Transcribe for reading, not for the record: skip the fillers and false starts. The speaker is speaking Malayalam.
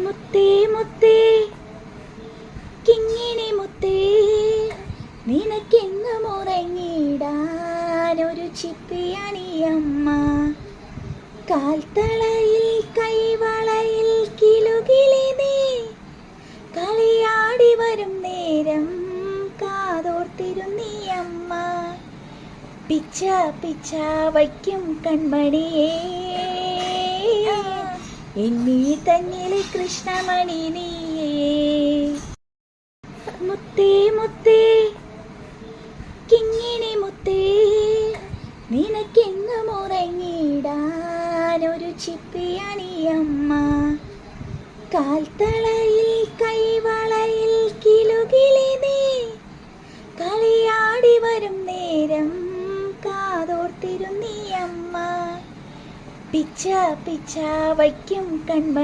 മുത്തേ മുത്തേ കിങ്ങിണി മുത്തേ, നിനക്കെങ്ങും ഉറങ്ങിടാനൊരു ചിപ്പിയണിയമ്മ. കാൽത്തളയിൽ കൈവളയിൽ കിലുകിലി നീ കളിയാടി വരും നേരം കാതോർത്തിരുന്നീയമ്മ. പിച്ച പിച്ച വയ്ക്കും കൺമണിയേ, എന്നീ തന്നിലെ കൃഷ്ണമണി നീയേ. മുത്തേ മുത്തേ കിങ്ങിണി മുത്തേ, നിനക്കെങ്ങും ഉറങ്ങിടാനൊരു ചിപ്പിയണിയമ്മ. കാൽത്തളയിൽ കൈവളയിൽ കിലുകിലി നീ കളിയാടി വരും നേരം കാതോർത്തിരുന്നീയമ്മ. പിച്ച പിച്ച വയ്ക്കും കൺമ